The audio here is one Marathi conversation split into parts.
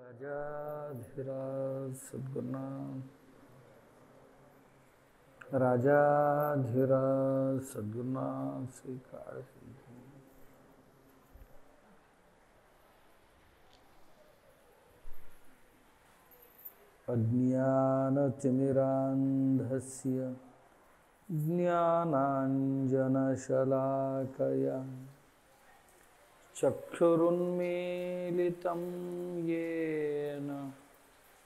राजाधिराज सद्गुरुनाथ राजाधिराज सद्गुरुनाथ श्री काळ सिद्धी अज्ञानतिमिरान्धस्य ज्ञानाञ्जनशलाकया चक्षुरुन्मीलितं येन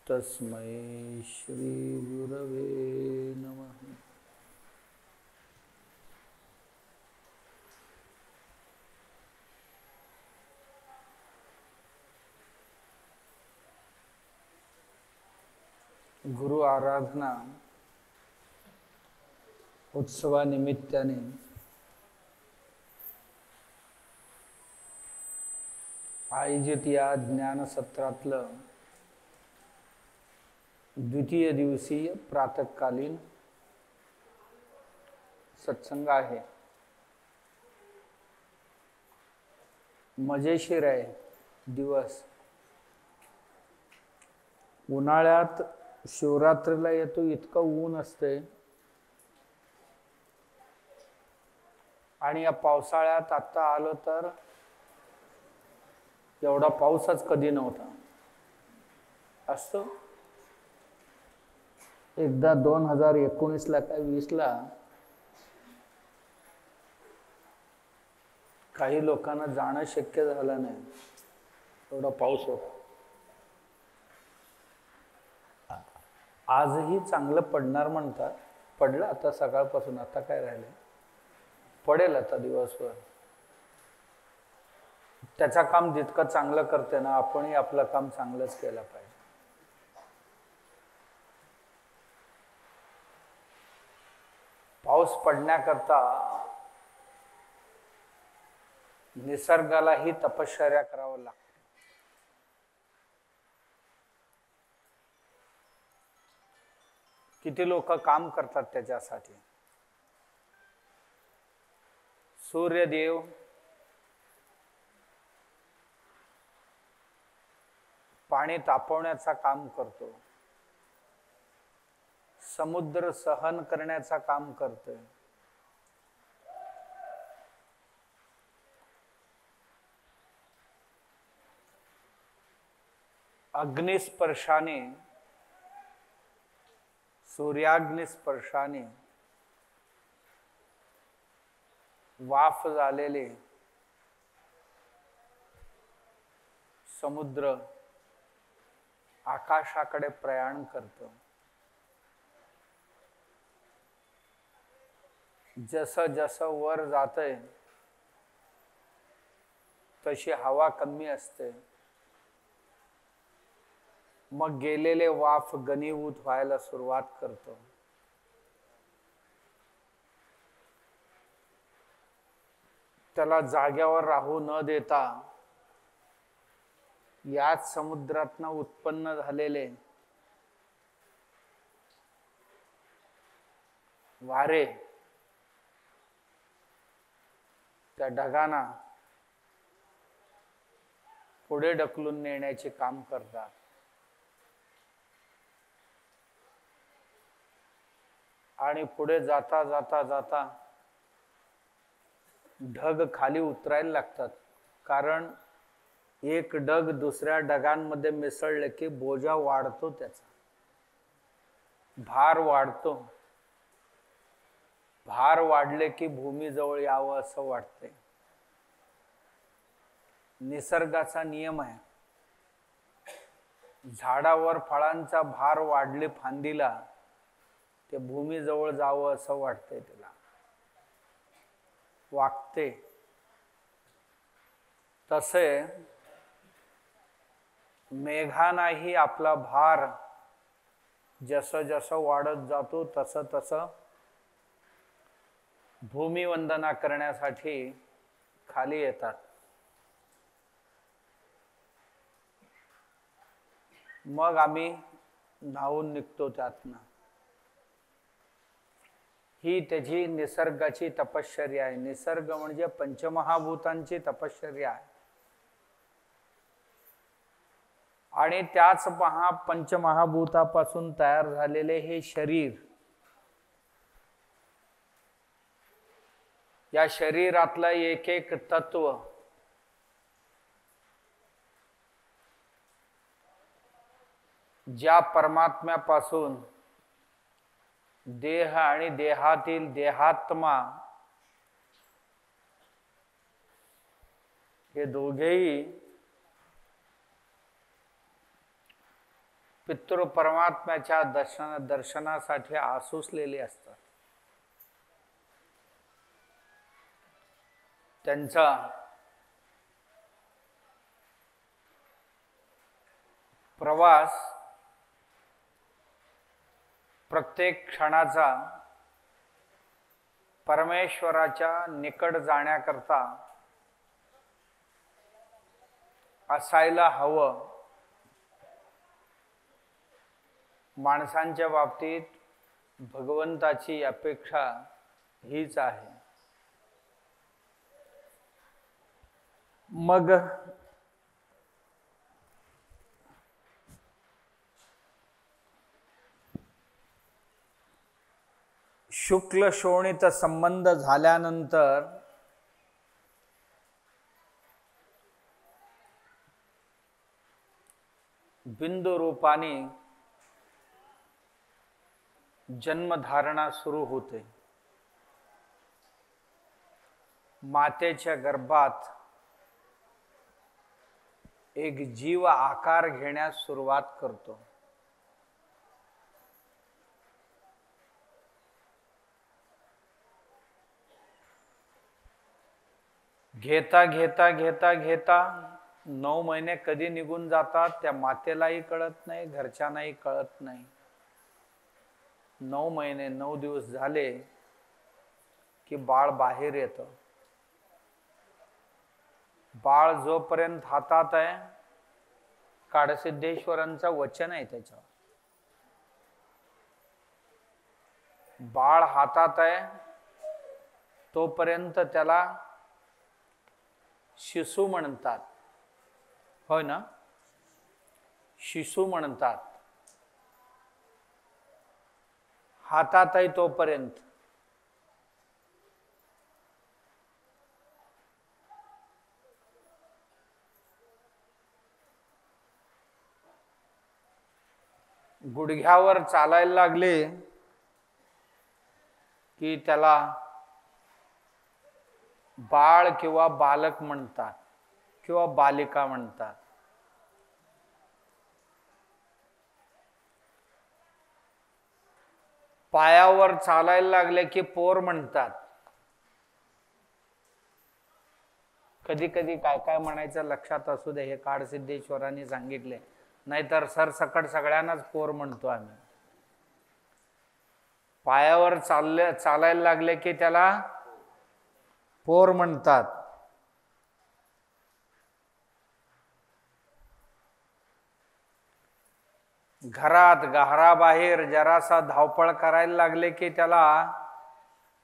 तस्मै श्रीगुरवे नमः। गुरु आराधना उत्सवानिमित्ताने आयोजित या ज्ञानसत्रातलं द्वितीय दिवसीय प्रातःकालीन सत्संग आहे। मजेशीर आहे दिवस। उन्हाळ्यात शिवरात्रीला येतो इतकं ऊन असते आणि या पावसाळ्यात आता आलो तर एवढा पाऊसच कधी नव्हता। असतो एकदा 2019 ला काय 20 ला काही लोकांना जाणं शक्य झालं नाही, एवढा पाऊस होता। आजही चांगलं पडणार म्हणतात, पडलं आता सकाळपासून, आता काय राहिलं, पडेल आता दिवसभर। त्याचा काम जितकं चांगलं करते ना, आपणही आपलं काम चांगलंच केलं पाहिजे। पाऊस पडण्याकरता निसर्गालाही तपश्चर्या करावं लागतं। किती लोक काम करतात त्याच्यासाठी। सूर्यदेव पाणी तापवण्याचा काम करतो, समुद्र सहन करण्याचा काम करतोय, अग्निस्पर्शाने सूर्याग्निस्पर्शाने वाफ झालेले समुद्र आकाशाकडे प्रयाण करतो। जसं जसं वर जातंय तशी हवा कमी असते, मग गेलेले वाफ घनीभूत व्हायला सुरुवात करतो। त्याला जाग्यावर राहू न देता याच समुद्रातनं उत्पन्न झालेले वारे त्या ढगांना पुढे ढकलून नेण्याचे काम करतात। आणि पुढे जाता जाता जाता ढग खाली उतरायला लागतात, कारण एक ढग दुसऱ्या ढगांमध्ये मिसळले की बोजा वाढतो, त्याचा भार वाढतो। भार वाढले की भूमीजवळ यावं असं वाटते। निसर्गाचा नियम आहे, झाडावर फळांचा भार वाढले फांदीला ते भूमीजवळ जावं असं वाटतंय, त्याला वागते। तसे मेघांनाही आपला भार जसं जसं वाढत जातो तसं तसं भूमिवंदना करण्यासाठी खाली येतात। मग आम्ही न्हावून निघतो त्यातनं। ही त्याची निसर्गाची तपश्चर्या आहे। निसर्ग म्हणजे पंचमहाभूतांची तपश्चर्या आहे। आणि त्याच पंचमहाभूतापासून तयार झालेले हे शरीर, या शरीरातलं एक एक तत्व ज्या परमात्म्यापासून देह आणि देहातील देहात्मा हे दोघेही पितृ परमात्म्याच्या दर्शनासाठी आसुसलेले असतात. त्यांचा प्रवास प्रत्येक क्षणाचा परमेश्वराच्या निकट जाण्याकरता असायला हवं. माणसांच्या बाबतीत भगवंताची अपेक्षा हीच आहे. मग शुक्ल शोणित संबंध झाल्यानंतर बिंदू रूपाने जन्मधारणा सुरू होते. मातेच्या गर्भात एक जीव आकार घेण्यास सुरुवात करतो. घेता घेता घेता घेता 9 महिने कधी निघून जातात त्या मातेलाही कळत नाही, घरच्यांनाही कळत नाही. 9 महिने 9 दिवस झाले की बाळ बाहेर येतं. बाळ जोपर्यंत हातात आहे, काडसिद्धेश्वरांचं वचन आहे त्याच्यावर, बाळ हातात आहे तोपर्यंत त्याला शिशु म्हणतात. होय ना, शिशु म्हणतात. हातात आहे तोपर्यंत. गुडघ्यावर चालायला लागले की त्याला बाळ किंवा बालक म्हणतात किंवा बालिका म्हणतात. पायावर चालायला लागले की पोर म्हणतात. कधी कधी काय काय म्हणायचं लक्षात असू दे, हे काडसिद्धेश्वरांनी सांगितले, नाहीतर सरसकट सगळ्यांनाच पोर म्हणतो आम्ही. पायावर चालायला लागले की त्याला पोर म्हणतात. घरात घराबाहेर जरासा धावपळ करायला लागले की त्याला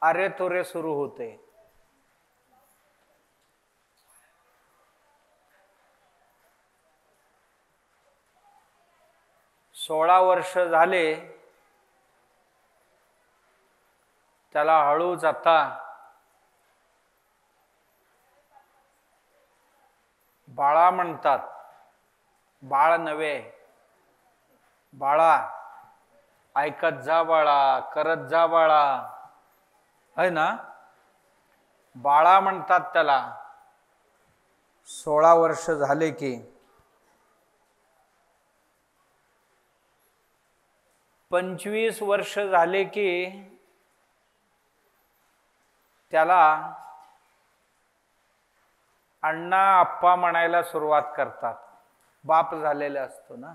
अरे तुरे सुरू होते. सोळा वर्ष झाले त्याला हळूच आता बाळा म्हणतात. बाळ नव्हे, बाळा, ऐकत जा बाळा, करत जा बाळा, है ना, बाळा म्हणतात त्याला. 16 वर्ष झाले की 25 वर्ष झाले की त्याला अण्णा आप्पा म्हणायला सुरुवात करतात. बाप झालेला असतो ना,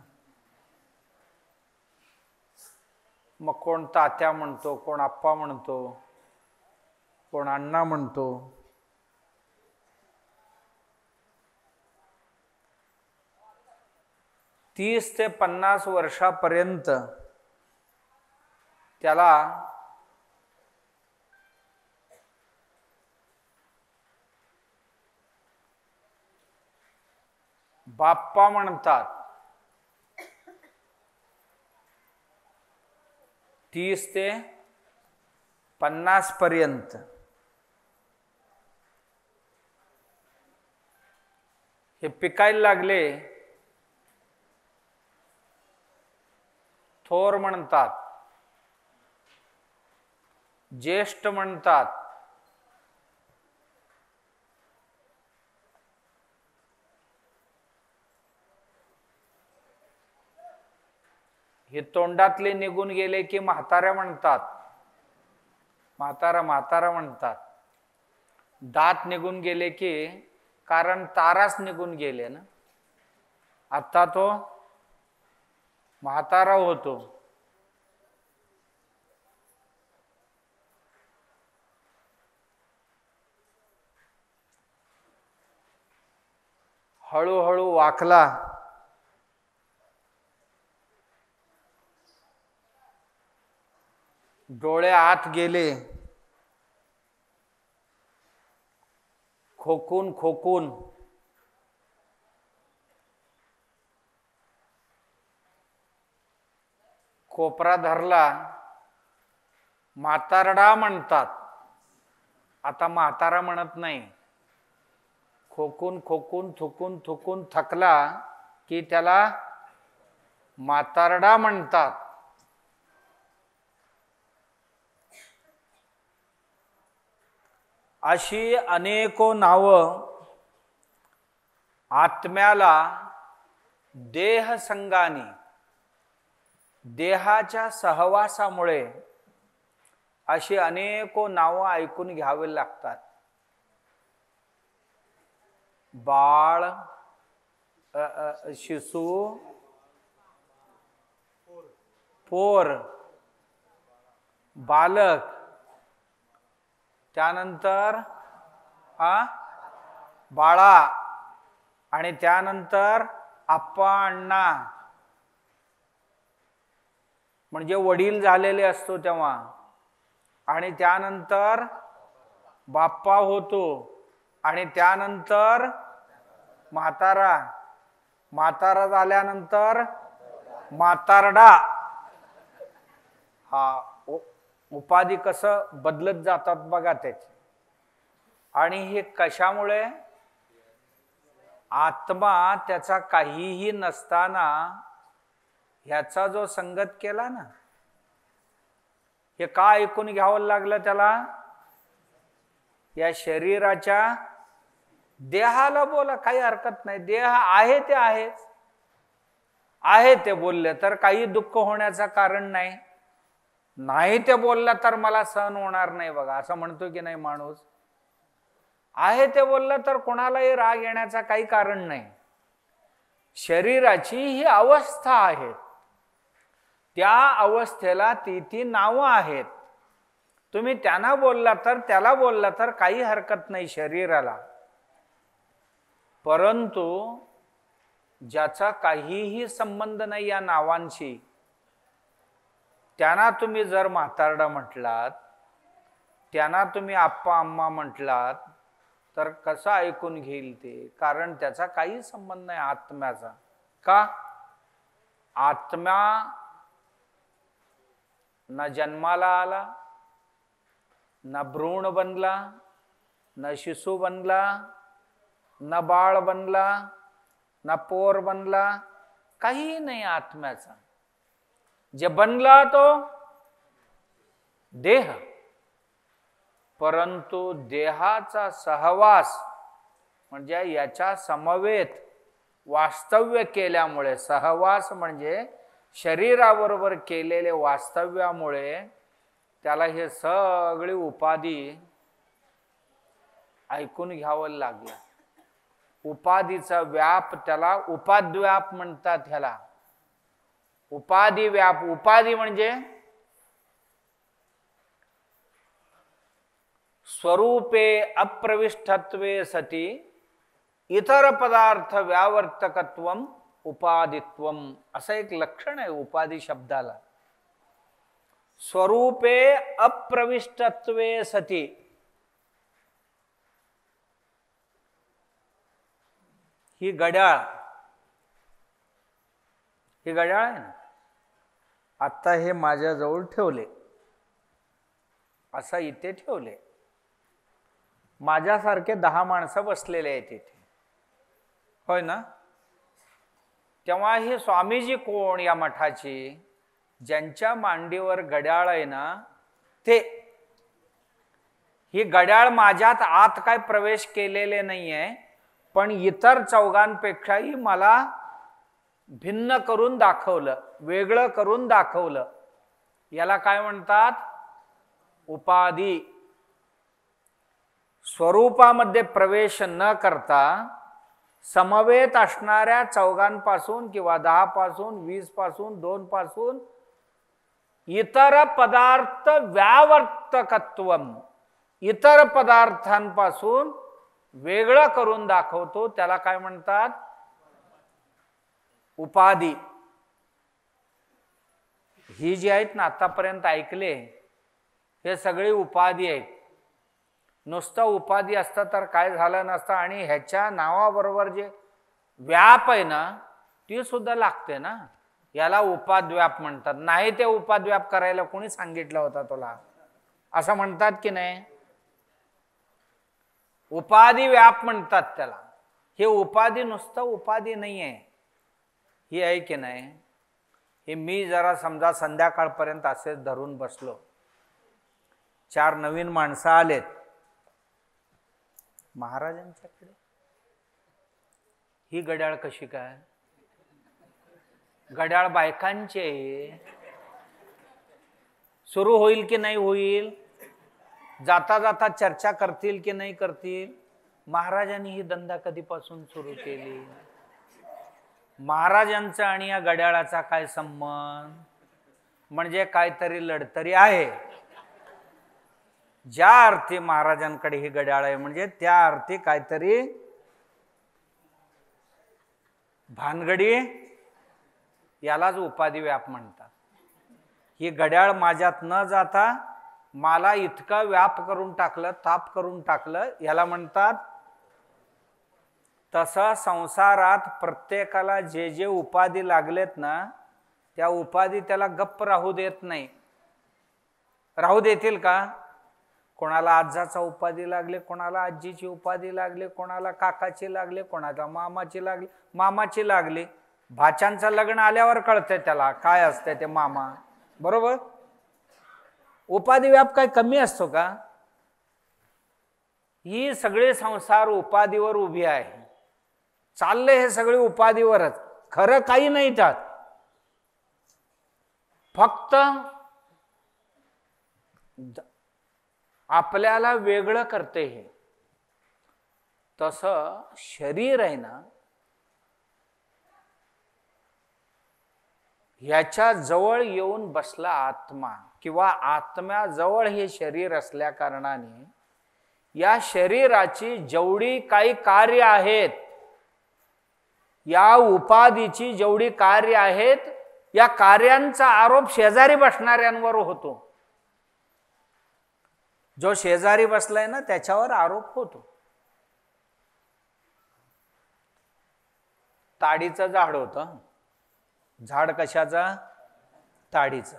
मग कोण तात्या म्हणतो, कोण आप्पा म्हणतो, कोण अण्णा म्हणतो. तीस ते 50 वर्षापर्यंत त्याला बाप्पा म्हणतात. 30 ते 50 पर्यंत हे पिकायला लागले, थोर म्हणतात, ज्येष्ठ म्हणतात, हे तोंडातले निघून गेले की म्हाताऱ्या म्हणतात, म्हातारा म्हातारा म्हणतात. दात निघून गेले की, कारण तारास निघून गेले ना, आता तो म्हातारा होतो. हळूहळू वाकला, डोळे आत गेले, खोकून खोकून कोपरा धरला. म्हातारडा म्हणतात, आता म्हातारा म्हणत नाही. खोकून खोकून थुकून थुकून थकला की त्याला म्हातारडा म्हणतात. अशी अनेको नावं आत्म्याला देहसंगाने, देहाच्या सहवासामुळे अशी अनेको नावं ऐकून घ्यावी लागतात. बाळ, शिशु, पोर, बालक, त्यानंतर बाळा, आणि त्यानंतर आप्पा अण्णा, म्हणजे वडील झालेले असतो तेव्हा, आणि त्यानंतर बाप्पा होतो, आणि त्यानंतर म्हातारा, म्हातारा झाल्यानंतर म्हातारडा. हा उपाधी कसं बदलत जातात बघा त्याचे. आणि हे कशामुळे? आत्मा त्याचा काहीही नसताना ह्याचा जो संगत केला ना, हे का ऐकून घ्यावं लागलं त्याला? या शरीराच्या देहाला बोला, काही हरकत नाही, देह आहे ते आहेच, आहे ते बोलले तर काही दुःख होण्याचं कारण नाही, नाही ते बोलला तर मला सहन होणार नाही बघा, असं म्हणतो की नाही माणूस. आहे ते बोललं तर कोणालाही राग येण्याचं काही कारण नाही. शरीराची ही अवस्था आहे, त्या अवस्थेला ती नावं आहेत. तुम्ही त्यांना बोलला तर, त्याला बोलला तर काही हरकत नाही शरीराला. परंतु ज्याचा काहीही संबंध नाही या नावांशी, त्यांना तुम्ही जर म्हातारडा म्हटलात, त्यांना तुम्ही आप्पा अम्मा म्हटलात, तर कसं ऐकून घेईल ते? कारण त्याचा काही संबंध नाही आत्म्याचा. का? आत्मा न जन्माला आला, न भ्रूण बनला, न शिशु बनला, न बाळ बनला, न पोर बनला, काही नाही आत्म्याचा. जे बनला तो देह, परंतु देहाचा सहवास म्हणजे याच्या समवेत वास्तव्य केल्यामुळे, सहवास म्हणजे शरीराबरोबर केलेले वास्तव्यामुळे त्याला हे सगळी उपाधी ऐकून घ्यावं लागलं. उपाधीचा व्याप त्याला उपाद्व्याप म्हणतात. ह्याला उपाधी व्याप. उपाधी म्हणजे स्वरूपे अप्रविष्टत्वे सती इतर पदार्थ व्यावर्तकत्वम उपाधित्वम, असं एक लक्षण आहे उपाधी शब्दाला. स्वरूपे अप्रविष्टत्वे सती, ही घड्याळ, ही घड्याळ आहे ना, आता हे माझ्याजवळ ठेवले, असं इथे ठेवले, माझ्यासारखे 10 माणसं बसलेले आहेत इथे, होय ना? तेव्हा हे स्वामीजी कोण या मठाची, ज्यांच्या मांडीवर घड्याळ आहे ना ते, ही घड्याळ माझ्यात आत काय प्रवेश केलेले नाहीये, पण इतर चौघांपेक्षाही मला भिन्न करून दाखवलं, वेगळं करून दाखवलं. याला काय म्हणतात? उपाधी. स्वरूपामध्ये प्रवेश न करता समवेत असणाऱ्या चौघांपासून किंवा 10 पासून 20 पासून 2 पासून इतर पदार्थ व्यावर्तकत्वम, इतर पदार्थांपासून वेगळं करून दाखवतो, त्याला काय म्हणतात? उपाधी. ही जी आहेत ना आतापर्यंत ऐकले, हे सगळी उपाधी आहेत. नुसतं उपाधी असतं तर काय झालं नसतं, आणि ह्याच्या नावाबरोबर जे व्याप आहे ना ती सुद्धा लागते ना, याला उपाद्व्याप म्हणतात. नाही ते उपाद्व्याप करायला कोणी सांगितलं होता तुला? असं म्हणतात की नाही? उपाधी व्याप म्हणतात त्याला. हे उपाधी नुसतं उपाधी नाही आहे, ही आहे की नाही? हे मी जरा समजा संध्याकाळपर्यंत असेच धरून बसलो, 4 नवीन माणसं आलेत महाराजांच्याकडे, ही घड्याळ कशी काय? घड्याळ बायकांचे सुरू होईल की नाही होईल? जाता जाता चर्चा करतील की नाही करतील? महाराजांनी ही धंदा कधीपासून सुरू केली? महाराजांचा आणि या घड्याळाचा काय संबंध? म्हणजे काहीतरी लढतरी आहे. ज्या अर्थी महाराजांकडे ही घड्याळ आहे म्हणजे त्या अर्थी काहीतरी भानगडी, यालाच उपाधी व्याप म्हणतात. ही घड्याळ माझ्यात न जाता मला इतका व्याप करून टाकलं, ताप करून टाकलं, याला म्हणतात. तसं संसारात प्रत्येकाला जे जे उपाधी लागलेत ना, त्या उपाधी त्याला गप्प राहू देत नाही. राहू देतील का? कोणाला आजाचा उपाधी लागले, कोणाला आजीची उपाधी लागले, कोणाला काकाची लागले, कोणाला मामाची लागली, मामाची लागली. भाच्यांचं लग्न आल्यावर कळतंय त्याला काय असतंय ते मामा, बरोबर? उपाधी व्याप काय कमी असतो का? ही सगळे संसार उपाधीवर उभी आहे, चालले हे सगळे उपाधीवरच, खरं काही नाही त्यात. फक्त आपल्याला वेगळं करते हे. तसं शरीर आहे ना, ह्याच्या जवळ येऊन बसला आत्मा, किंवा आत्म्याजवळ हे शरीर असल्या कारणाने या शरीराची जेवढी काही कार्य आहेत, या उपाधीची जेवढी कार्य आहेत, या कार्यांचा आरोप शेजारी बसणाऱ्यांवर होतो. जो शेजारी बसलाय ना त्याच्यावर आरोप होतो. ताडीचं झाड होतं. झाड कशाचं? ताडीचं.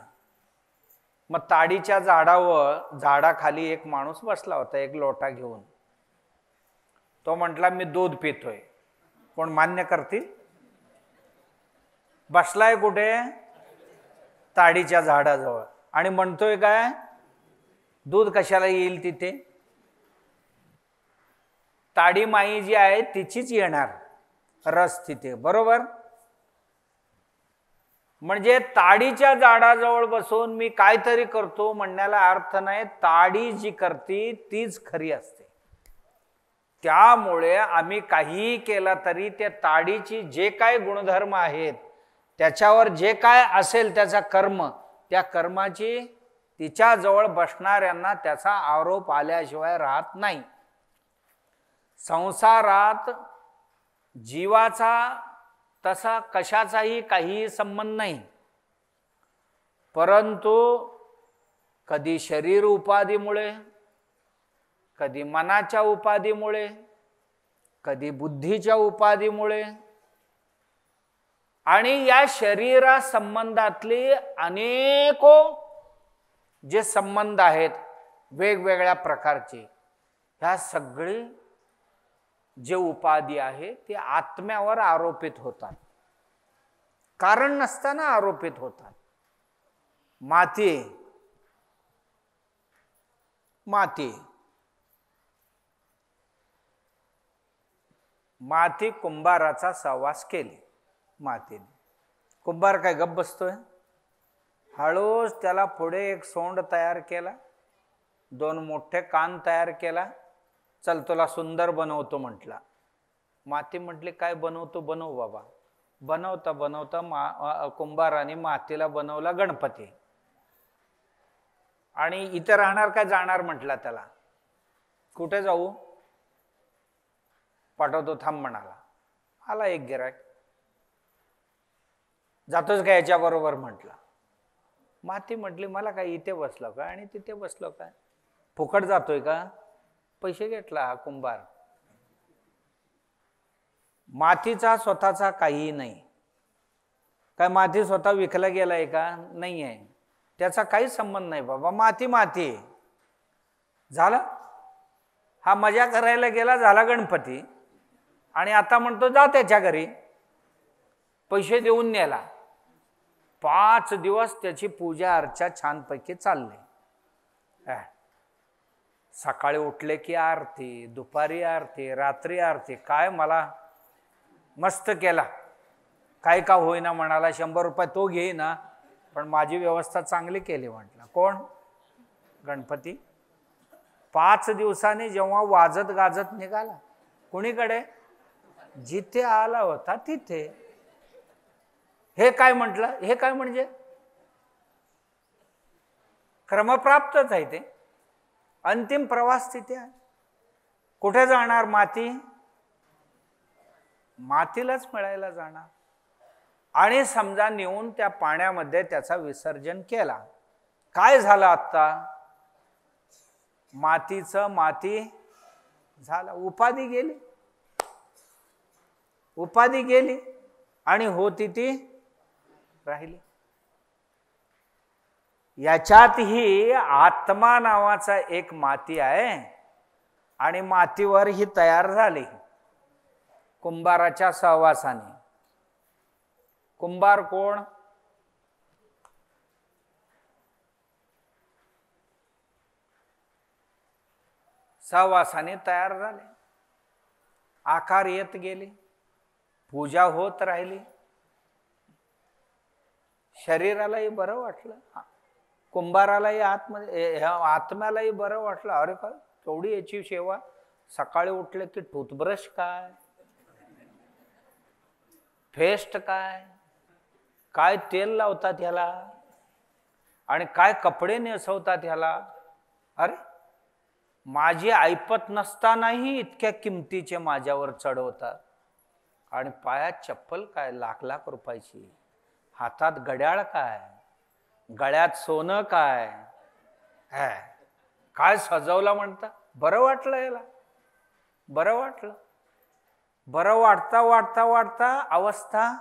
मग ताडीच्या झाडाखाली एक माणूस बसला होता, एक लोटा घेऊन. तो म्हटला मी दूध पितोय. कोण मान्य करतील? बसलाय कुठे? ताडीच्या झाडाजवळ. आणि म्हणतोय काय? दूध कशाला येईल तिथे? ताडी माई जी आहे तिचीच येणार रस तिथे, बरोबर? म्हणजे ताडीच्या झाडाजवळ बसून मी काहीतरी करतो म्हणण्याला अर्थ नाही. ताडी जी करते तीच खरी असते. त्यामुळे आम्ही काहीही केलं तरी त्या ताडीची जे काय गुणधर्म आहेत, त्याच्यावर जे काय असेल त्याचा कर्म, त्या कर्माची तिच्या जवळ बसणाऱ्यांना त्याचा आरोप आल्याशिवाय राहत नाही. संसारात जीवाचा तसा कशाचाही काही संबंध नाही, परंतु कधी शरीर उपाधीमुळे, कधी मनाच्या उपाधीमुळे, कधी बुद्धीच्या उपाधीमुळे आणि या शरीरा संबंधातले अनेको जे संबंध आहेत वेगवेगळ्या प्रकारचे, ह्या सगळे जे उपाधी आहे ते आत्म्यावर आरोपित होतात, कारण नसताना आरोपित होतात. माती माती माती कुंभाराचा सहवास केली. मातीने कुंभार काय गप्प बसतोय? हळूच त्याला पुढे एक सोंड तयार केला, 2 मोठे कान तयार केला. चल तुला सुंदर बनवतो म्हटला. माती म्हटली काय बनवतो? बनव बाबा. बनवता बनवता कुंभाराने मातीला बनवला गणपती. आणि इथे राहणार काय जाणार म्हटला त्याला. कुठे जाऊ? पाठवतो थांब म्हणाला. आला एक गिराक. जातोच का याच्या बरोबर म्हटला. माती म्हटली मला काय इथे बसलो का आणि तिथे बसलो काय? फुकट जातोय का? पैसे घेतला हा कुंभार. मातीचा स्वतःचा काहीही नाही. काय माती स्वतः विकला गेलाय का? नाही आहे. त्याचा काही संबंध नाही बाबा. माती माती झाला. हा मजा करायला गेला, झाला गणपती. आणि आता म्हणतो जा त्याच्या घरी. पैसे देऊन नेला. 5 दिवस त्याची पूजा अर्चा छानपैकी चालले. सकाळी उठले की आरती, दुपारी आरती, रात्री आरती. काय मला मस्त केला. काय का होईना म्हणाला. 100 रुपये तो घेईना पण माझी व्यवस्था चांगली केली म्हटला. कोण? गणपती. 5 दिवसांनी जेव्हा वाजत गाजत निघाला कुणीकडे? जिथे आला होता तिथे. हे काय म्हटलं? हे काय म्हणजे क्रमप्राप्तच आहे ते. अंतिम प्रवास तिथे आहे. कुठे जाणार? माती मातीलाच मिळायला जाणार. आणि समजा नेऊन त्या पाण्यामध्ये त्याचा विसर्जन केला. काय झालं? आता मातीचं माती झाला. उपाधी गेली. उपाधी गेली आणि होती ती राहिली. याच्यातही आत्मा नावाचा एक माती आहे आणि मातीवर ही तयार झाली कुंभाराच्या सहवासाने. कुंभार कोण? सहवासाने तयार झाले. आकार येत गेले, पूजा होत राहिली. शरीरालाही बरं वाटलं, कुंभारालाही आत्म्यालाही बरं वाटलं. अरे काय तेवढी याची सेवा. सकाळी उठले की टूथब्रश काय, पेस्ट काय, काय तेल लावतात ह्याला आणि काय कपडे नेसवतात ह्याला. अरे माझी ऐपत नसतानाही इतक्या किमतीचे माझ्यावर चढवतात. आणि पायात चप्पल काय लाख लाख रुपयाची, हातात घड्याळ काय, गळ्यात सोनं काय, काय सजवलं म्हणता. बरं वाटलं याला, बरं वाटलं. बरं वाटता वाटता वाटता अवस्था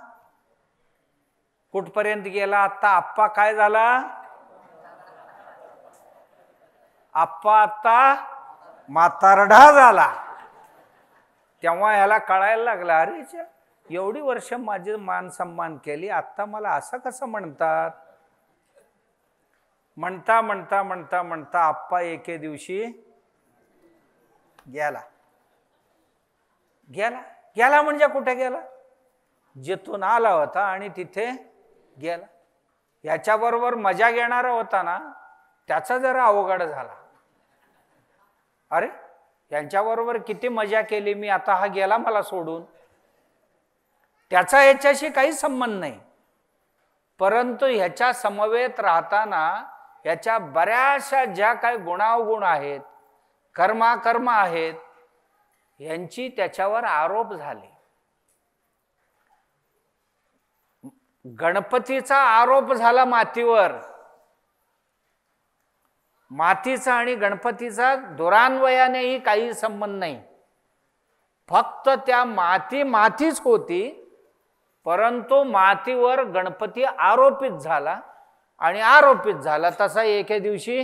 कुठपर्यंत गेला. आता आप्पा काय झाला? आप्पा आता म्हातारडा झाला. तेव्हा ह्याला कळायला लागला, अरे एवढी वर्ष माझे मान सन्मान केली, आता मला असं कसं म्हणतात. म्हणता म्हणता म्हणता म्हणता आप्पा एके दिवशी गेला. गेला गेला म्हणजे कुठे गेला? जिथून आला होता आणि तिथे गेला. याच्याबरोबर मजा घेणारा होता ना, त्याचा जरा अवघड झाला. अरे यांच्याबरोबर किती मजा केली मी, आता हा गेला मला सोडून. त्याचा ह्याच्याशी काही संबंध नाही, परंतु ह्याच्या समवेत राहताना ह्याच्या बऱ्याचशा ज्या काही गुणावगुण आहेत, कर्माकर्म आहेत, यांची त्याच्यावर आरोप झाले. गणपतीचा आरोप झाला मातीवर. मातीचा आणि गणपतीचा दुरान्वयानेही काही संबंध नाही. फक्त त्या मातीच होती परंतु मातीवर गणपती आरोपित झाला आणि आरोपित झाला तसा एके दिवशी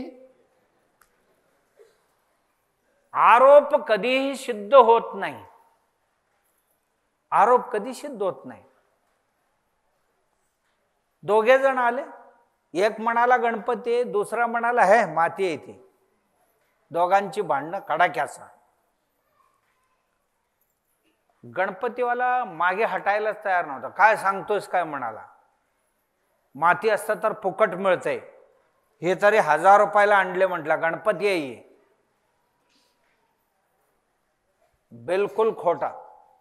आरोप कधीही सिद्ध होत नाही. आरोप कधी सिद्ध होत नाही. दोघे जण आले, एक म्हणाला गणपती, दुसरा म्हणाला हे माती येते. दोघांची भांडणं कडाक्याचा. गणपतीवाला मागे हटायलाच तयार नव्हता. काय सांगतोयस काय म्हणाला, माती असतं तर फुकट मिळतंय, हे तरी 1000 रुपयाला आणले म्हटला, गणपती आहे. बिलकुल खोटा.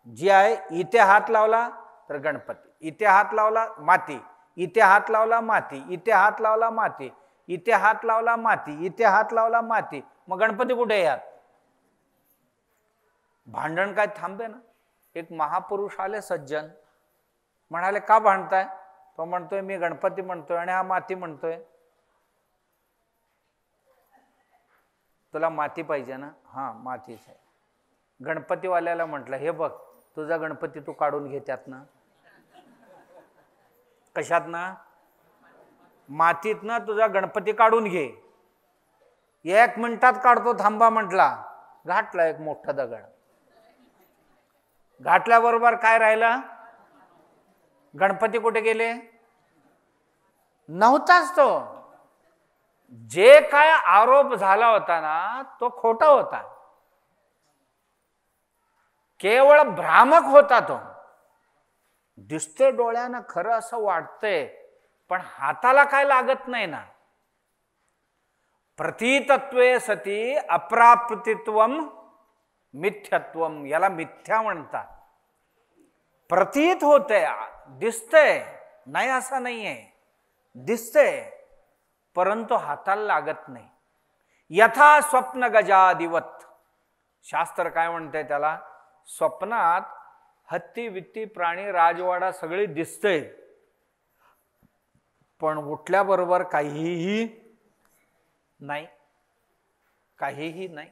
जी आहे इथे हात लावला तर गणपती, इथे हात लावला माती, इथे हात लावला माती, इथे हात लावला माती, इथे हात लावला माती, इथे हात लावला माती. मग गणपती कुठे यात? भांडण काय थांबे ना. एक महापुरुष आले सज्जन, म्हणाले का भांडताय? तो म्हणतोय मी गणपती म्हणतोय आणि हा माती म्हणतोय. तुला माती पाहिजे ना? हा मातीच आहे. गणपतीवाल्याला म्हटलं हे बघ तुझा गणपती तू काढून घे त्यातनं. कशात ना? मातीत ना तुझा गणपती काढून घे. 1 मिनिटात काढतो थांबा म्हटला. घाटला एक मोठा दगड. घाटल्याबरोबर काय राहिला? गणपती कुठे गेले? नव्हताच तो. जे काय आरोप झाला होता ना तो खोटा होता, केवळ भ्रामक होता तो. दिसते डोळ्यानं खरं असं वाटतंय, पण हाताला काय लागत नाही ना. प्रतीतत्वे सती अप्राप्तित्वम मिथ्यत्वम, याला मिथ्या म्हणतात. प्रतीत होतंय, दिसतंय, नाही असं नाहीये, दिसतंय परंतु हाताला लागत नाही. यथा स्वप्न गजादिवत, शास्त्र काय म्हणतंय त्याला? स्वप्नात हत्ती वित्ती प्राणी राजवाडा सगळे दिसतंय, पण उठल्याबरोबर काहीही नाही, काहीही नाही.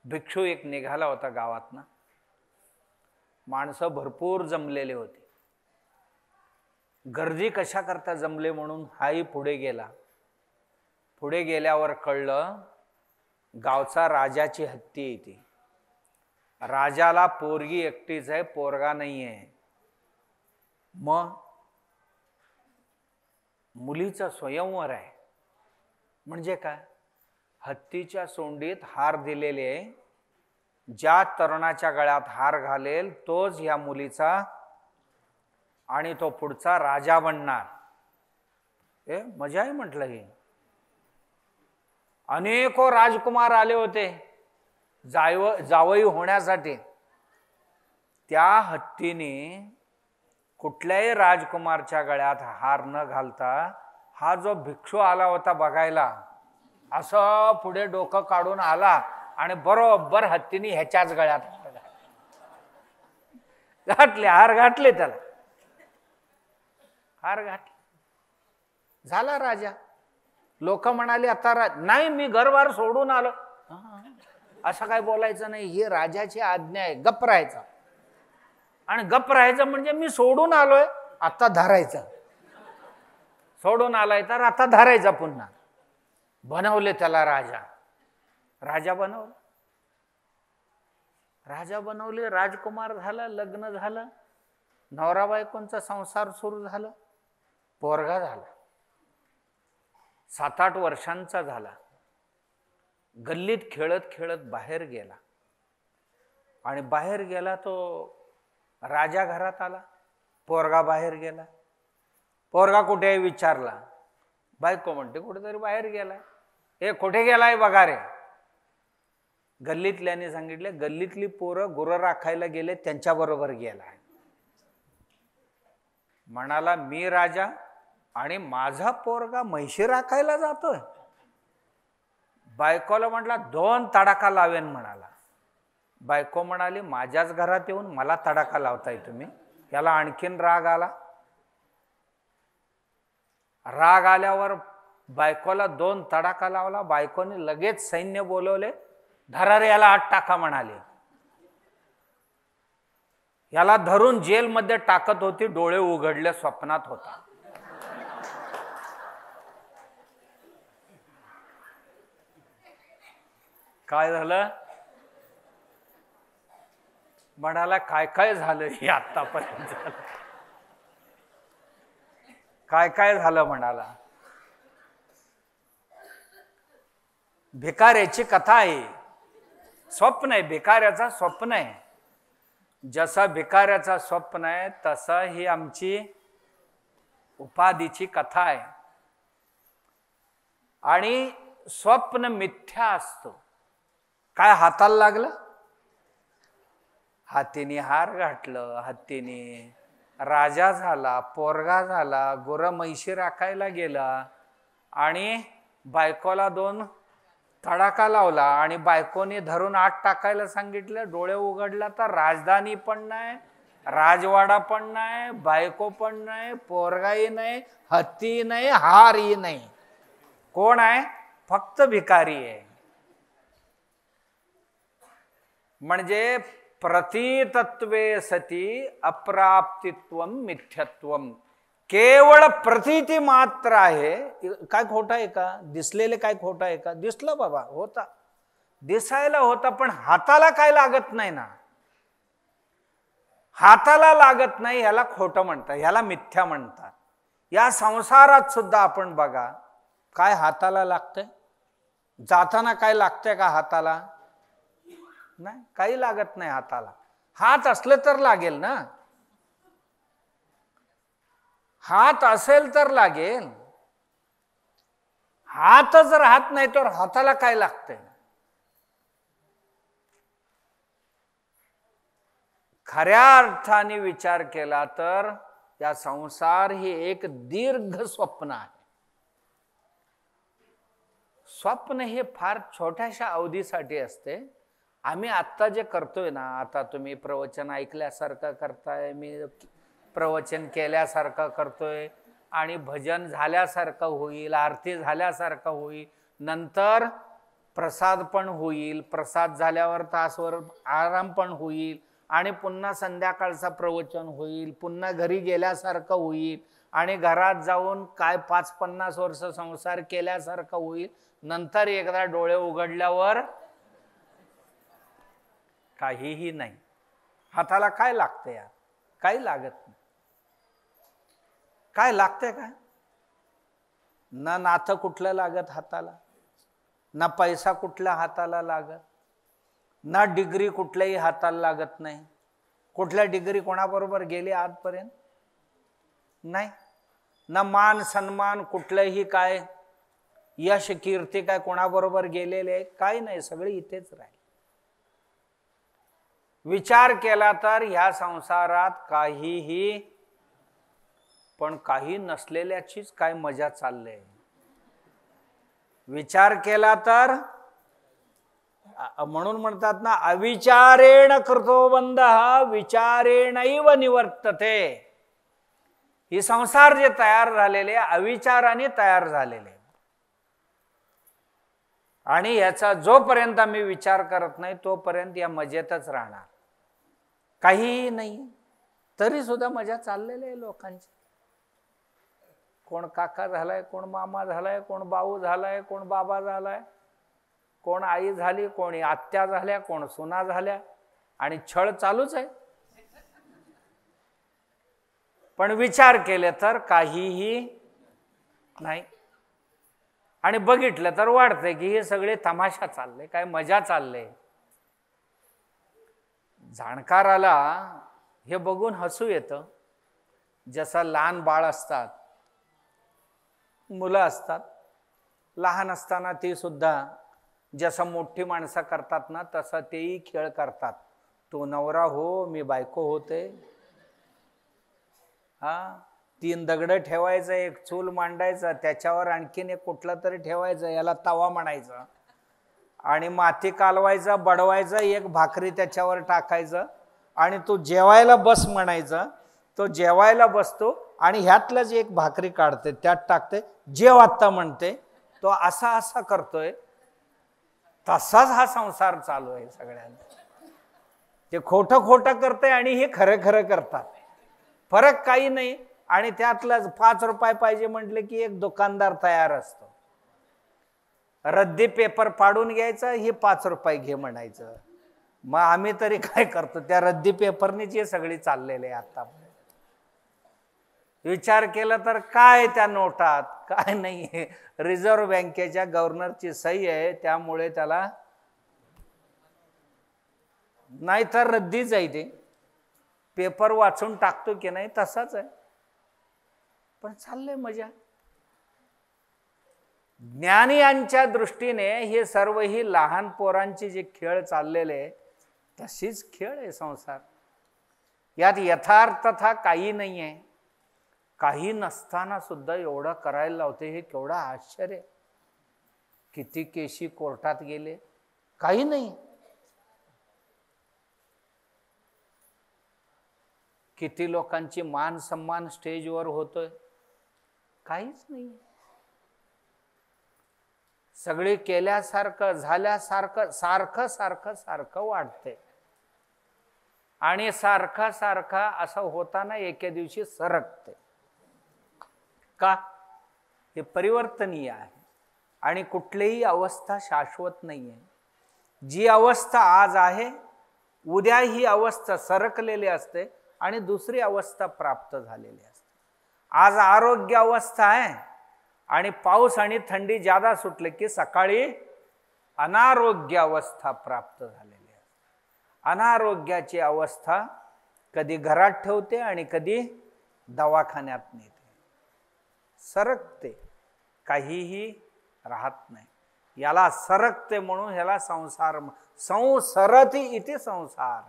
भिक्षू एक निघाला होता गावातनं. माणसं भरपूर जमलेले होते. गर्दी कशा करता जमले म्हणून हाही पुढे गेला. पुढे गेल्यावर कळलं गावचा राजाची हत्ती येते. राजाला पोरगी एकटीच आहे, पोरगा नाहीये. मग मुलीचा स्वयंवर आहे. म्हणजे काय? हत्तीच्या सोंडीत हार दिलेले, ज्या तरुणाच्या गळ्यात हार घालेल तोच या मुलीचा आणि तो पुढचा राजा बनणार. मजा आहे म्हटलं. हे अनेको राजकुमार आले होते जावई होण्यासाठी. त्या हत्तीने कुठल्याही राजकुमारच्या गळ्यात हार न घालता हा जो भिक्षू आला होता बघायला, असं पुढे डोकं काढून आला आणि बरोबर हत्तीने ह्याच्याच गळ्यात घातले, हार घातले, त्याला हार घातले. झाला राजा. लोक म्हणाले आता नाही मी घरबार सोडून आलो. असं काय बोलायचं नाही, ही राजाची आज्ञा आहे, गप्प राहायचं. आणि गप्प राहायचं म्हणजे मी सोडून आलोय आता धरायचं. सोडून आलाय तर आता धरायचा पुन्हा. बनवले त्याला राजा. राजा बनवलं, राजा बनवले, राजकुमार झाला, लग्न झालं, नवरा बायकोंचा संसार सुरू झाला, पोरगा झाला. 7-8 वर्षांचा झाला. गल्लीत खेळत खेळत बाहेर गेला आणि बाहेर गेला तो राजा घरात आला. पोरगा बाहेर गेला. पोरगा कुठे आहे विचारला. बायको म्हणते कुठेतरी बाहेर गेलाय. हे कुठे गेलाय बघा रे. गल्लीतल्याने सांगितले गल्लीतली पोरं गुरं राखायला गेले, त्यांच्या बरोबर गेलाय. म्हणाला मी राजा आणि माझा पोरगा म्हैशी राखायला जातोय. बायकोला म्हटला 2 तडाखा लावेन म्हणाला. बायको म्हणाली माझ्याच घरात येऊन मला तडाखा लावताय तुम्ही. याला आणखीन राग आला. राग आल्यावर बायकोला 2 तडाखा लावला. बायकोने लगेच सैन्य बोलवले धरा रे याला आत टाका म्हणाले. याला धरून जेलमध्ये टाकत होती. डोळे उघडले, स्वप्नात होता. काय झालं? म्हणाला काय काय झालं हे आतापर्यंत झालं. काय काय झालं म्हणाला. भिकाऱ्याची कथा आहे. स्वप्न आहे भिकाऱ्याचा, स्वप्न आहे. जसा भिकाऱ्याचा स्वप्न आहे तसा ही आमची उपाधीची कथा आहे. आणि स्वप्न मिथ्या असतो. काय हाताला लागलं? हातीने हार घातलं, हत्तीने राजा झाला, पोरगा झाला, गुरं म्हैशी राखायला गेला आणि बायकोला 2 तडाखा लावला आणि बायकोने धरून आत टाकायला सांगितलं. डोळे उघडला तर राजधानी पण नाही, राजवाडा पण नाही, बायको पण नाही, पोरगाही नाही, हत्ती नाही, हारही नाही. कोण आहे? फक्त भिकारी आहे. म्हणजे प्रतितत्वे सती अप्राप्तित्वम मिथ्यत्वम. केवळ प्रतीती मात्र आहे. काय खोटं आहे का? दिसलेले काय खोटं आहे का? दिसलं बाबा, होता, दिसायला होता, पण हाताला काय लागत नाही ना. हाताला लागत नाही याला खोटं म्हणतात, याला मिथ्या म्हणतात. या संसारात सुद्धा आपण बघा, काय हाताला लागतंय? जाताना काय लागतंय का हाताला? नाही, काही लागत नाही हाताला. हात असले तर लागेल ना. हात असेल तर लागेल. हातच राहत नाही तर हाताला काय लागतंय? खऱ्या अर्थाने विचार केला तर या संसार हे एक दीर्घ स्वप्न आहे. स्वप्न हे फार छोट्याशा अवधीसाठी असते. आम्ही आत्ता जे करतोय ना, आता तुम्ही प्रवचन ऐकल्यासारखं करताय, मी प्रवचन केल्यासारखं करतोय आणि भजन झाल्यासारखं होईल, आरती झाल्यासारखं होईल, नंतर प्रसाद पण होईल, प्रसाद झाल्यावर तासभर आराम पण होईल आणि पुन्हा संध्याकाळचा प्रवचन होईल, पुन्हा घरी गेल्यासारखं होईल आणि घरात जाऊन काय 5-50 वर्ष संसार केल्यासारखं होईल. नंतर एकदा डोळे उघडल्यावर काहीही नाही. हाताला काय लागतं यार? काही लागत नाही. काय लागतंय काय? ना नातं कुठलं लागत हाताला, ना पैसा कुठल्या हाताला लागत, ना डिग्री कुठल्याही हाताला लागत नाही. कुठल्या डिग्री कोणाबरोबर गेली आजपर्यंत? नाही. ना मान सन्मान कुठलंही काय यश कीर्ती काय कोणाबरोबर गेलेले? काही नाही, सगळे इथेच राहील. विचार केला तर ह्या संसारात काहीही पण काही नसलेल्याचीच काय मजा चालले. विचार केला तर म्हणून म्हणतात ना, अविचारेण कृतो बंधः विचारेणैव निवर्तते. ही संसार जे तयार झालेले अविचाराने तयार झालेले आणि याचा जोपर्यंत आम्ही विचार करत नाही तोपर्यंत या मजेतच राहणार. काहीही नाही तरी सुद्धा मजा चाललेली आहे लोकांची. कोण काका झालाय, कोण मामा झालाय, कोण भाऊ झालाय, कोण बाबा झालाय, कोण आई झाली, कोणी आत्या झाल्या, कोण सुना झाल्या आणि छळ चालूच आहे. पण विचार केले तर काहीही नाही. आणि बघितलं तर वाटतंय की हे सगळे तमाशा चालले, काय मजा चालले. जाणकाराला हे बघून हसू येतं. जसं लहान बाळ असतात, मुलं असतात, लहान असताना ती सुद्धा जसं मोठी माणसं करतात ना तसं तेही खेळ करतात. तू नवरा हो, मी बायको होते. 3 दगड ठेवायचं, एक चूल मांडायचं, त्याच्यावर आणखीन एक कुठलं तरी ठेवायचं, याला तवा म्हणायचं, आणि माती कालवायचं, बडवायचं, एक भाकरी त्याच्यावर टाकायचं आणि तू जेवायला बस म्हणायचं. तो जेवायला बसतो आणि ह्यातलंच एक भाकरी काढते, त्यात टाकते, जेव आत्ता म्हणते. तो असा करतोय. तसाच हा संसार चालू आहे सगळ्यांचा. ते खोटं खोटं करते आणि हे खरं खरं करतात, फरक काही नाही. आणि त्यातलं 5 रुपये पाहिजे म्हटले की एक दुकानदार तयार असतो. रद्दी पेपर पाडून घ्यायचा, हे 5 रुपये घे म्हणायचं. मग आम्ही तरी काय करतो, त्या रद्दी पेपरनीच हे सगळी चाललेले आता. विचार केला तर काय त्या नोटात काय नाही, रिझर्व्ह बँकेच्या गव्हर्नरची सही आहे, त्यामुळे त्याला नाहीतर रद्दीच आहे. ते पेपर वाचून टाकतो की नाही तसाच आहे, पण चाललंय मजा. ज्ञानियांच्या दृष्टीने हे सर्व ही लहान पोरांची जे खेळ चाललेले तशीच खेळ आहे संसार. यात यथार्थता काही नाही आहे. काही नसताना सुद्धा एवढं करायला लावते, हे केवढं आश्चर्य. किती केशी कोर्टात गेले, काही नाही. किती लोकांची मान सन्मान स्टेजवर होतोय, काहीच नाही. सगळे केल्यासारखं झाल्यासारखं सारखं सारखं सारखं वाटते. आणि सारखा सारखा असं होताना एके दिवशी सरकते. का? हे परिवर्तनीय आहे आणि कुठलीही अवस्था शाश्वत नाही आहे. जी अवस्था आज आहे, उद्या ही अवस्था सरकलेली असते आणि दुसरी अवस्था प्राप्त झालेली असते. आज आरोग्य अवस्था आहे आणि पाऊस आणि थंडी ज्यादा सुटले की सकाळी अनारोग्य अवस्था प्राप्त झालेली आहे. अनारोग्याची अवस्था कधी घरात ठेवते आणि कधी दवाखान्यात नेते, सरकते, काहीही राहत नाही. याला सरकते म्हणून ह्याला संसार. संसरती इति संसार.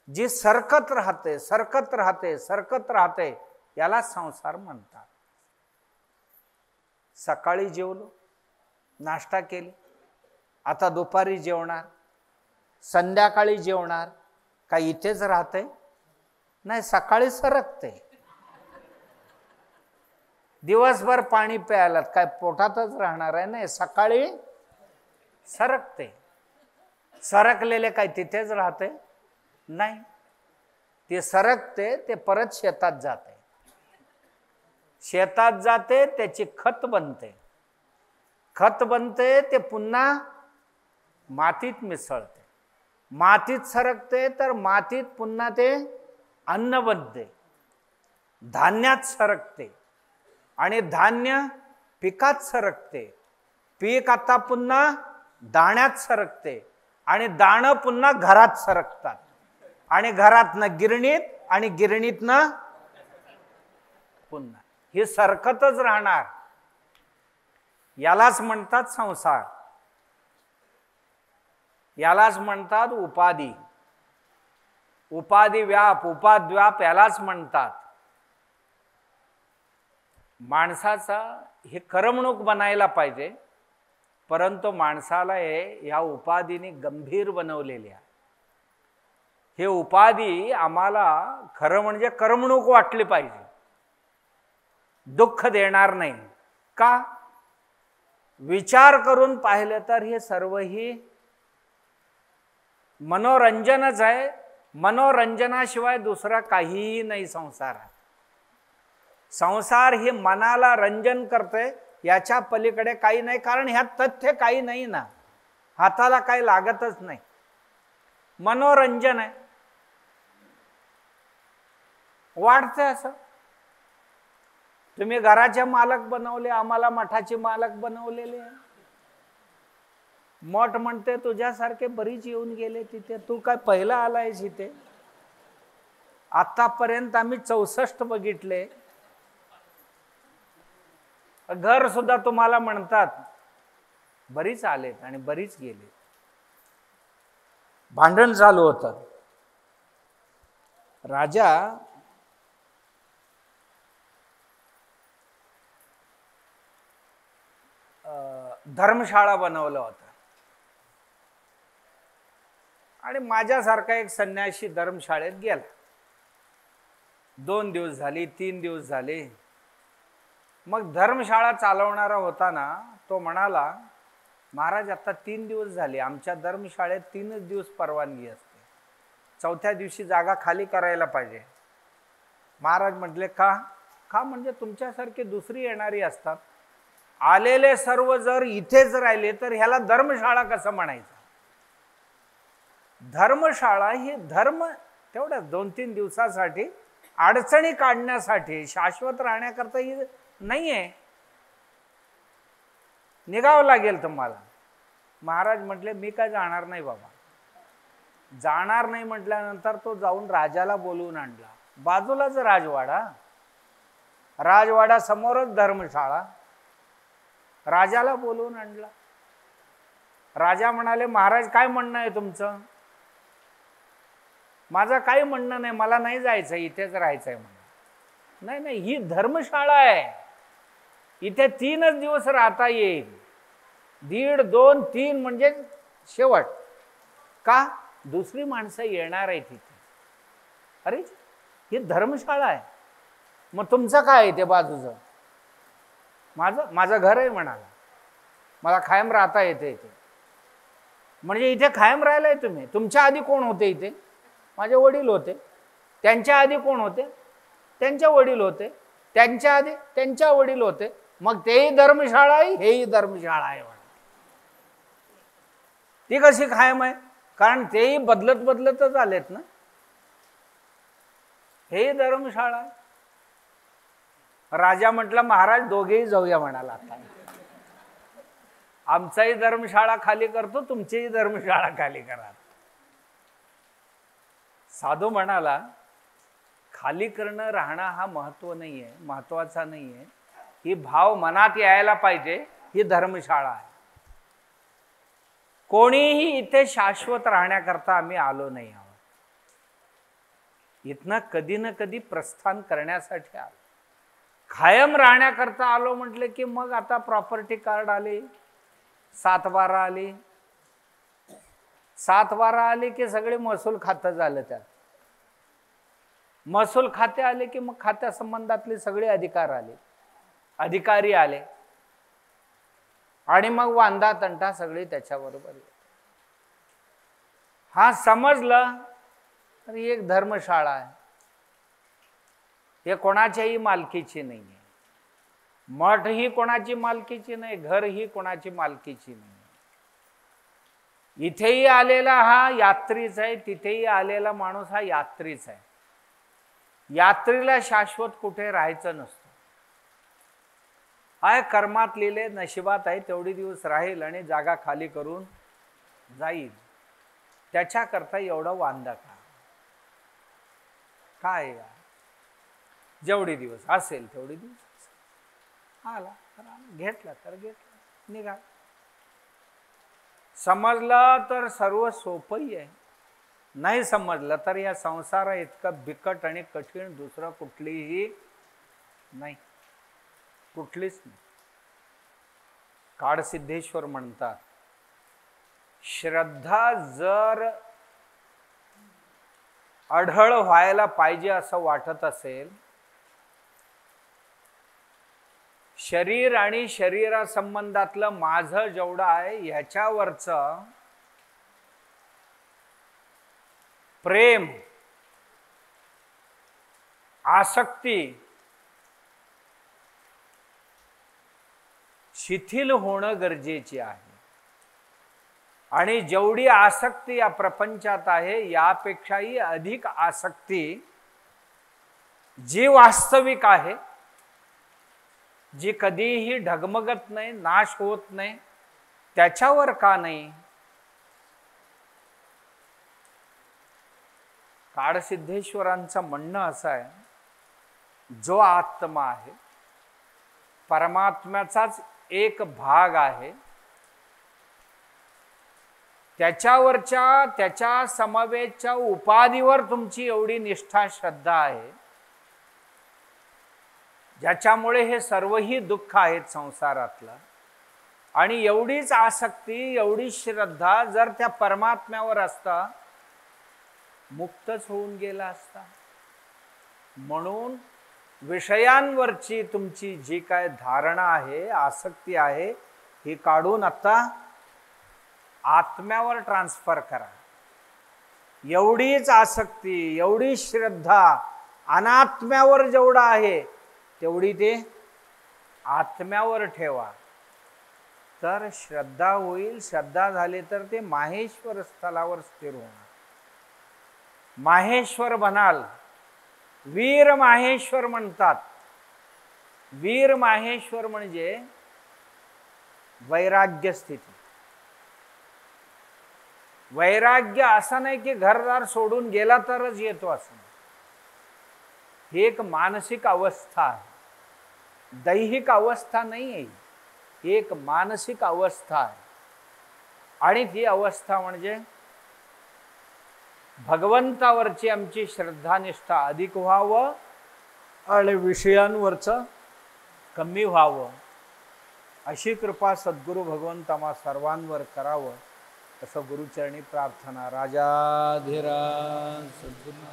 जी सरकत राहते सरकत राहते सरकत राहते याला संसार म्हणतात. सकाळी जेवलो, नाश्ता केली, आता दुपारी जेवणार, संध्याकाळी जेवणार, का इथेच राहते? नाही, सकाळी सरकते. दिवसभर पाणी प्यायला काय पोटातच राहणार आहे? नाही, सकाळी सरकते. सरकलेले काय तिथेच राहते? नाही, ते सरकते, ते परत शेतात जाते. शेतात जाते, त्याची खत बनते. खत बनते, ते पुन्हा मातीत मिसळते. मातीत सरकते तर मातीत पुन्हा ते अन्न बनते. धान्यात सरकते आणि धान्य पिकात सरकते. पीक आता पुन्हा दाण्यात सरकते आणि दाणं पुन्हा घरात सरकतात आणि घरातनं गिरणीत आणि गिरणीतनं पुन्हा हे सरकतच राहणार. यालाच म्हणतात संसार. यालाच म्हणतात उपाधी. उपाधी व्याप, उपाद्व्याप यालाच म्हणतात. माणसाचा हे करमणूक बनायला पाहिजे, परंतु माणसाला हे या उपाधीने गंभीर बनवलेले आहे. हे उपाधी आम्हाला खरं म्हणजे करमणूक वाटली पाहिजे, दुःख देणार नाही. का? विचार करून पाहिलं तर हे सर्व ही मनोरंजनच आहे. मनोरंजनाशिवाय दुसरा काहीही नाही संसारात. संसार हे मनाला रंजन करते, याच्या पलीकडे काही नाही. कारण ह्यात तथ्य काही नाही ना, हाताला काही लागतच नाही, मनोरंजन आहे. वाटते असं. तुम्ही घराचे मालक बनवले, आम्हाला मठाचे मालक बनवलेले. मठ म्हणते तुझ्यासारखे बरीच येऊन गेले तिथे, तू काय पहिला आलायस इथे? आतापर्यंत आम्ही 64 बघितले. घर सुद्धा तुम्हाला म्हणतात बरीच आलेत आणि बरीच गेले. भांडण चालू होतं. राजा धर्मशाळा बनवलं होतं आणि माझ्यासारखा एक संन्यासी धर्मशाळेत गेला. 2 दिवस झाले, 3 दिवस झाले. मग धर्मशाळा चालवणारा होता ना, तो म्हणाला महाराज आता 3 दिवस झाले, आमच्या धर्मशाळेत 3च दिवस परवानगी असते, 4थ्या दिवशी जागा खाली करायला पाहिजे. महाराज म्हटले का? का म्हणजे तुमच्यासारखे दुसरी येणारी असतात, आलेले सर्व जर इथेच राहिले तर ह्याला धर्मशाळा कसं म्हणायचं? धर्मशाळा ही धर्म तेवढ्या 2-3 दिवसासाठी अडचणी काढण्यासाठी, शाश्वत राहण्याकरता ही नाहीये, निघावं लागेल तुम्हाला. महाराज म्हटले मी काय जाणार नाही बाबा. जाणार नाही म्हटल्यानंतर तो जाऊन राजाला बोलवून आणला. बाजूलाच राजवाडा, राजवाडा समोरच धर्मशाळा. राजाला बोलवून आणला. राजा म्हणाले महाराज काय म्हणणं आहे तुमचं? माझं काही म्हणणं नाही, मला नाही जायचं, इथेच राहायचंय म्हणा. नाही नाही, ही धर्मशाळा आहे, इथे 3च दिवस राहता येईल. 1.5, 2, 3 म्हणजे शेवट. का? दुसरी माणसं येणार आहे तिथे. अरे ही धर्मशाळा आहे, मग तुमचं काय आहे ते बाजूचं? माझं घर आहे म्हणाला, मला कायम राहता येते इथे. म्हणजे इथे कायम राहिलाय तुम्ही? तुमच्या आधी कोण होते इथे? माझे वडील होते. त्यांच्या आधी कोण होते? त्यांच्या वडील होते. त्यांच्या आधी त्यांच्या वडील होते. मग तेही धर्मशाळा आहे, हेही धर्मशाळा आहे. ती कशी कायम आहे? कारण तेही बदलतच आलेत ना. हेही धर्मशाळा आहे. राजा म्हटला महाराज दोघेही जाऊया म्हणाला. आता आमचाही धर्मशाळा खाली करतो, तुमचीही धर्मशाळा खाली करा. साधू म्हणाला खाली करणं राहणं हा महत्व नाहीये, महत्वाचा नाहीये. ही भाव मनात यायला पाहिजे, ही धर्मशाळा आहे. कोणीही इथे शाश्वत राहण्याकरता आम्ही आलो नाही आहोत. इथनं कधी ना कधी प्रस्थान करण्यासाठी आलो. कायम राहण्याकरता आलो म्हटले की मग आता प्रॉपर्टी कार्ड आले, 7/12 आली. 7/12 आली की सगळे महसूल खातं झालं. त्यात महसूल खाते आले की मग खात्या संबंधातले सगळे अधिकारी आले आणि मग वांदा तंटा सगळे त्याच्याबरोबर. हा समजलं तर एक धर्मशाळा आहे, हे कोणाच्याही मालकीची नाही आहे. मठ ही कोणाची मालकीची नाही, घर ही कोणाची मालकीची नाही. इथेही आलेला हा यात्रीच आहे, तिथेही आलेला माणूस हा यात्रीच आहे. यात्रीला शाश्वत कुठे राहायचं नसतं. आहे कर्मात लिहिले, नशिबात आहे तेवढी दिवस राहील आणि जागा खाली करून जाईल. त्याच्याकरता एवढं वांदा का? काय यार, जेवढे दिवस असेल तेवढे दिवस आला घेतला तर घेतला, निघा. समजलं तर सर्व सोपंही आहे, नाही समजलं तर या संसार इतकं बिकट आणि कठीण दुसरं कुठलीही नाही, कुठलीच नाही. काळसिद्धेश्वर म्हणतात श्रद्धा जर अढळ व्हायला पाहिजे असं वाटत असेल, शरीर आणि शरीरा संबंधातलं माझं जेवढं आहे ह्याच्यावरचं प्रेम, आसक्ती शिथिल होणं गरजेचे आहे. आणि जेवढी आसक्ती या प्रपंचात आहे यापेक्षाही अधिक आसक्ती जी वास्तविक आहे, जी कधीही ढगमगत नाही, नाश होत नाही, त्याच्यावर का नाही? काळसिद्धेश्वरांचं म्हणणं असं आहे, जो आत्मा आहे परमात्म्याचाच एक भाग आहे, त्याच्या समवेतच्या उपाधीवर तुमची एवढी निष्ठा श्रद्धा आहे, ज्याच्यामुळे हे सर्वही दुःख आहेत संसारातलं. आणि एवढीच आसक्ती, एवढी श्रद्धा जर त्या परमात्म्यावर असता, मुक्तच होऊन गेला असता. म्हणून विषयांवरची तुमची जी काय धारणा आहे, आसक्ती आहे, ही काढून आता आत्म्यावर ट्रान्सफर करा. एवढीच आसक्ती, एवढी श्रद्धा अनात्म्यावर जेवढा आहे तेवढी ते आत्म्यावर ठेवा, तर श्रद्धा होईल. श्रद्धा झाली तर ते माहेश्वर स्थलावर स्थिर होणार. माहेश्वर बनाल. वीर माहेश्वर म्हणतात. वीर माहेश्वर म्हणजे वैराग्य स्थिती. वैराग्य असं नाही की घरदार सोडून गेला तरच येतो असं. ही एक मानसिक अवस्था आहे, दैहिक अवस्था नाही आहे. एक मानसिक अवस्था आहे. आणि ती अवस्था म्हणजे भगवंतावरची आमची श्रद्धानिष्ठा अधिक व्हावं आणि विषयांवरचं कमी व्हावं, अशी कृपा सद्गुरु भगवंत आम्हा सर्वांवर करावं, असं गुरुचरणी प्रार्थना. राजाधिराज सद्गुरू.